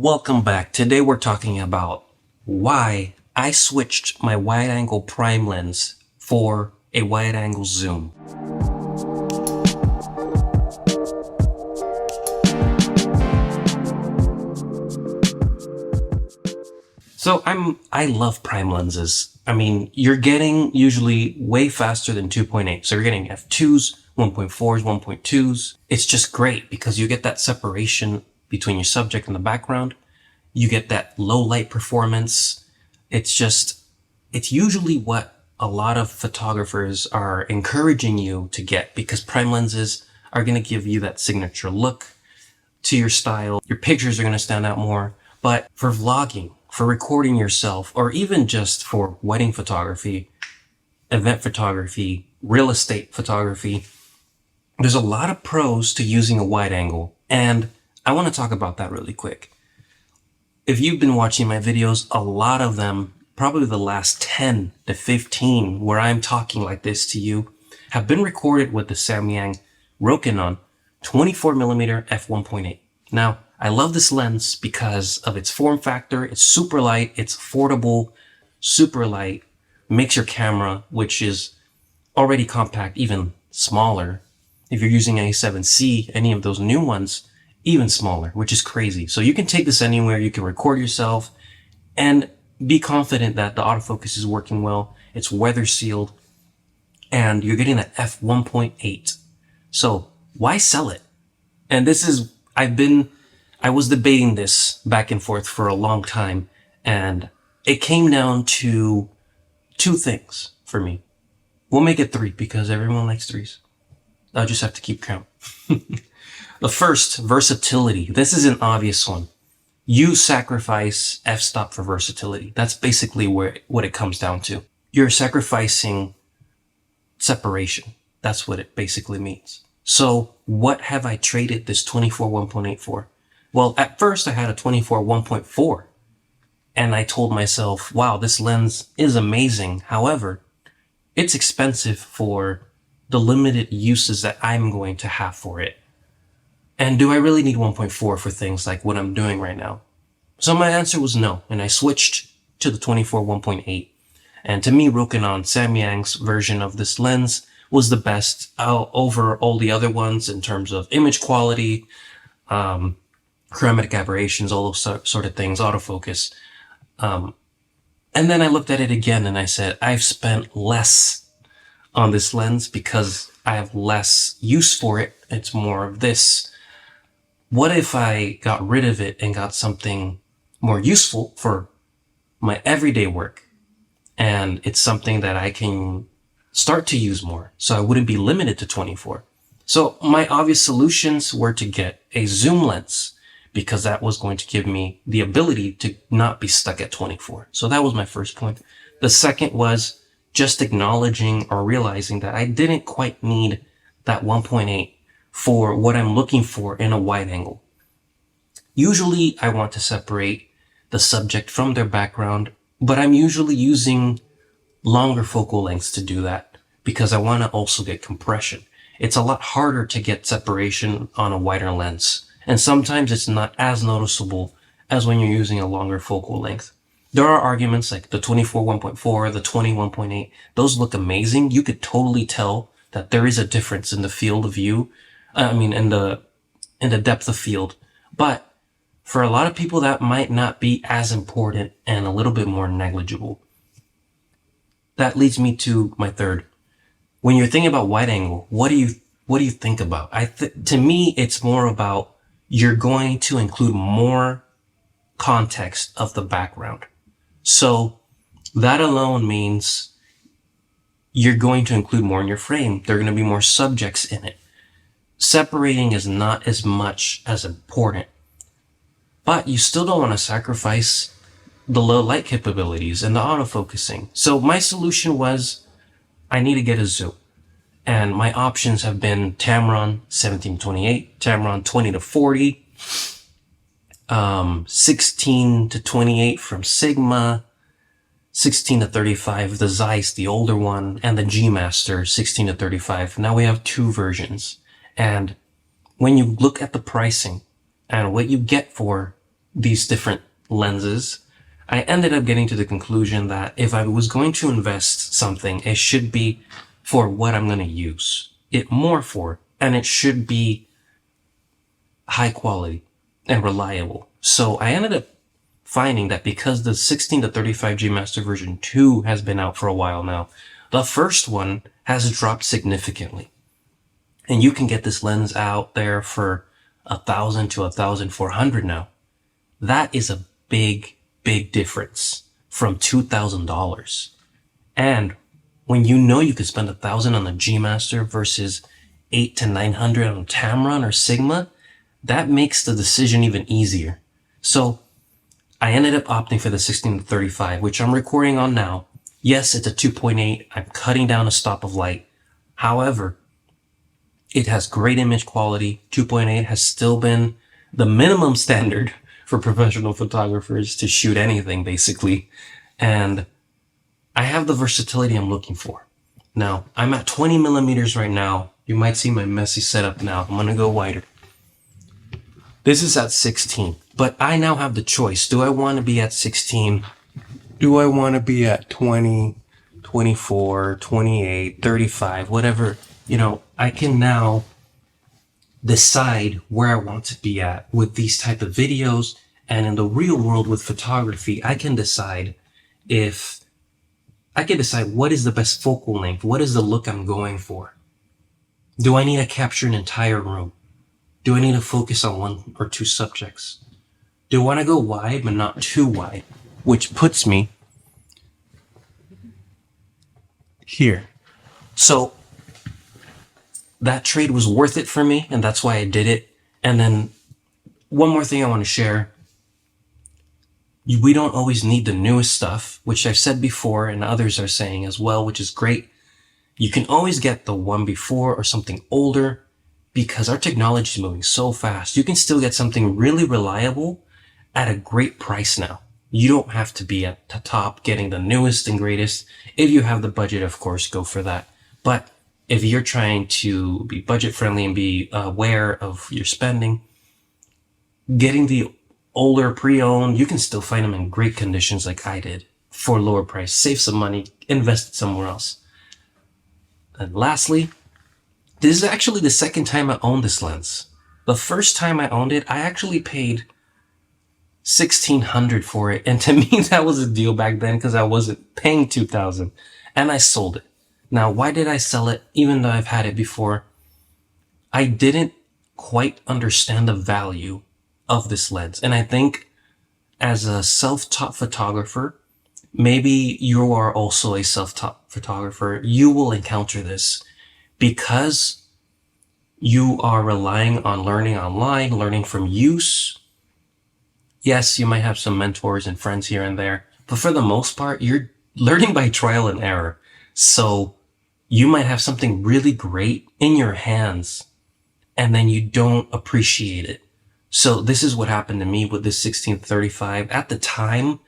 Welcome back. Today we're talking about why I switched my wide-angle prime lens for a wide-angle zoom. So I love prime lenses. I mean, you're getting usually way faster than 2.8. So you're getting F2s, 1.4s, 1.2s. It's just great because you get that separation between your subject and the background. You get that low light performance. It's usually what a lot of photographers are encouraging you to get because prime lenses are going to give you that signature look to your style. Your pictures are going to stand out more. But for vlogging, for recording yourself, or even just for wedding photography, event photography, real estate photography, there's a lot of pros to using a wide angle. And I want to talk about that really quick. If you've been watching my videos, a lot of them, probably the last 10 to 15 where I'm talking like this to you, have been recorded with the Samyang Rokinon 24mm f1.8. Now, I love this lens because of its form factor. It's super light, it's affordable, super light, makes your camera, which is already compact, even smaller. If you're using A7C, any of those new ones, even smaller, which is crazy. So you can take this anywhere, you can record yourself and be confident that the autofocus is working well, it's weather sealed, and you're getting that f1.8. So why sell it? And this is, I was debating this back and forth for a long time, and it came down to two things for me. We'll make it three because everyone likes threes. I'll just have to keep count. The first, versatility. This is an obvious one. You sacrifice f-stop for versatility. That's basically what it comes down to. You're sacrificing separation. That's what it basically means. So what have I traded this 24 1.8 for? Well, at first I had a 24 1.4 and I told myself, wow, this lens is amazing. However, it's expensive for the limited uses that I'm going to have for it. And do I really need 1.4 for things like what I'm doing right now? So my answer was no, and I switched to the 24 1.8. And to me, Rokinon Samyang's version of this lens was the best over all the other ones in terms of image quality, chromatic aberrations, all those sort of things, autofocus. And then I looked at it again and I said, I've spent less on this lens because I have less use for it. It's more of this. What if I got rid of it and got something more useful for my everyday work? And it's something that I can start to use more, so I wouldn't be limited to 24. So my obvious solutions were to get a zoom lens because that was going to give me the ability to not be stuck at 24. So that was my first point. The second was just acknowledging or realizing that I didn't quite need that 1.8 for what I'm looking for in a wide angle. Usually I want to separate the subject from their background, but I'm usually using longer focal lengths to do that because I want to also get compression. It's a lot harder to get separation on a wider lens, and sometimes it's not as noticeable as when you're using a longer focal length. There are arguments like the 24 1.4, the 20 1.8. Those look amazing. You could totally tell that there is a difference in the field of view. In the depth of field. But for a lot of people, that might not be as important and a little bit more negligible. That leads me to my third. When you're thinking about wide angle, what do you think about? To me, it's more about you're going to include more context of the background. So that alone means you're going to include more in your frame. There are going to be more subjects in it. Separating is not as much as important, but you still don't want to sacrifice the low light capabilities and the autofocusing. So my solution was I need to get a zoom, and my options have been Tamron 17-28, Tamron 20-40, 16-28 from Sigma, 16-35, the Zeiss, the older one, and the G Master 16-35. Now we have two versions. And when you look at the pricing and what you get for these different lenses, I ended up getting to the conclusion that if I was going to invest something, it should be for what I'm going to use it more for, and it should be high quality and reliable. So I ended up finding that because the 16-35 G Master version 2 has been out for a while now, the first one has dropped significantly. And you can get this lens out there for $1,000 to $1,400 now. That is a big, big difference from $2,000. And when you know you could spend $1,000 on the G Master versus $800 to $900 on Tamron or Sigma, that makes the decision even easier. So I ended up opting for the 16-35, which I'm recording on now. Yes, it's a 2.8. I'm cutting down a stop of light. However, it has great image quality. 2.8 has still been the minimum standard for professional photographers to shoot anything, basically. And I have the versatility I'm looking for. Now, I'm at 20 millimeters right now. You might see my messy setup now. I'm going to go wider. This is at 16, but I now have the choice. Do I want to be at 16? Do I want to be at 20, 24, 28, 35, whatever? I can now decide where I want to be at with these type of videos. And in the real world with photography, I can decide what is the best focal length. What is the look I'm going for? Do I need to capture an entire room? Do I need to focus on one or two subjects? Do I want to go wide but not too wide? Which puts me here. So that trade was worth it for me, and that's why I did it. And then one more thing I want to share. We don't always need the newest stuff, which I've said before and others are saying as well, which is great. You can always get the one before or something older because our technology is moving so fast. You can still get something really reliable at a great price now. You don't have to be at the top getting the newest and greatest. If you have the budget, of course, go for that. But if you're trying to be budget friendly and be aware of your spending, getting the older pre-owned, you can still find them in great conditions like I did for lower price. Save some money, invest it somewhere else. And lastly, this is actually the second time I owned this lens. The first time I owned it, I actually paid $1,600 for it. And to me, that was a deal back then because I wasn't paying $2,000 and I sold it. Now, why did I sell it even though I've had it before? I didn't quite understand the value of this lens. And I think as a self-taught photographer, maybe you are also a self-taught photographer, you will encounter this because you are relying on learning online, learning from use. Yes, you might have some mentors and friends here and there, but for the most part, you're learning by trial and error. So you might have something really great in your hands and then you don't appreciate it. So this is what happened to me with this 16-35. At the time,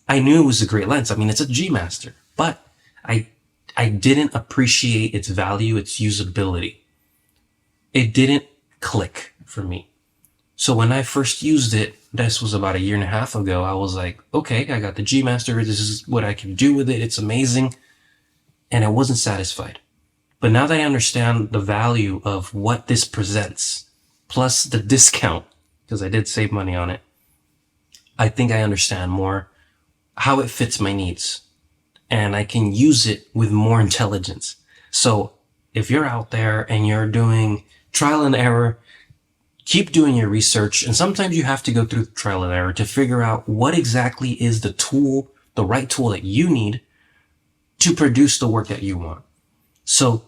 I knew it was a great lens. I mean, it's a G Master, but I didn't appreciate its value, its usability. It didn't click for me. So when I first used it, this was about 1.5 years ago, I was like, okay, I got the G Master. This is what I can do with it. It's amazing. And I wasn't satisfied. But now that I understand the value of what this presents, plus the discount, because I did save money on it, I think I understand more how it fits my needs. And I can use it with more intelligence. So if you're out there and you're doing trial and error, keep doing your research. And sometimes you have to go through trial and error to figure out what exactly is the tool, the right tool that you need to produce the work that you want. So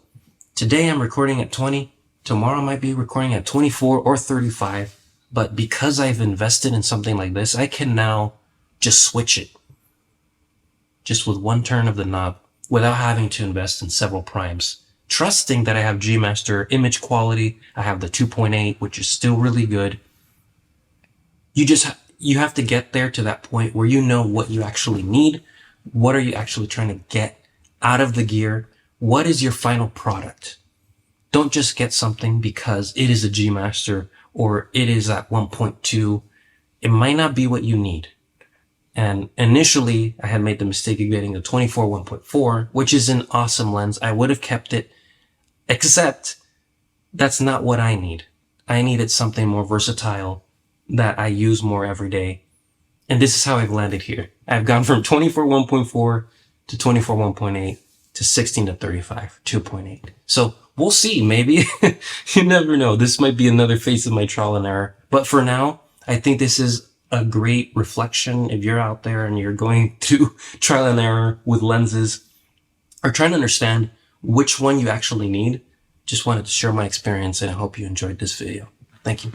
today I'm recording at 20. Tomorrow I might be recording at 24 or 35. But because I've invested in something like this, I can now just switch it. Just with one turn of the knob without having to invest in several primes. Trusting that I have G Master image quality. I have the 2.8, which is still really good. You have to get there to that point where you know what you actually need. What are you actually trying to get out of the gear? What is your final product? Don't just get something because it is a G Master or it is at 1.2. it might not be what you need. And initially, I had made the mistake of getting a 24 1.4, which is an awesome lens. I would have kept it, except that's not what I need. I needed something more versatile that I use more every day. And this is how I've landed here. I've gone from 24 1.4 to 24 1.8 to 16-35 2.8. So we'll see. Maybe you never know. This might be another phase of my trial and error. But for now, I think this is a great reflection. If you're out there and you're going through trial and error with lenses or trying to understand which one you actually need, just wanted to share my experience, and I hope you enjoyed this video. Thank you.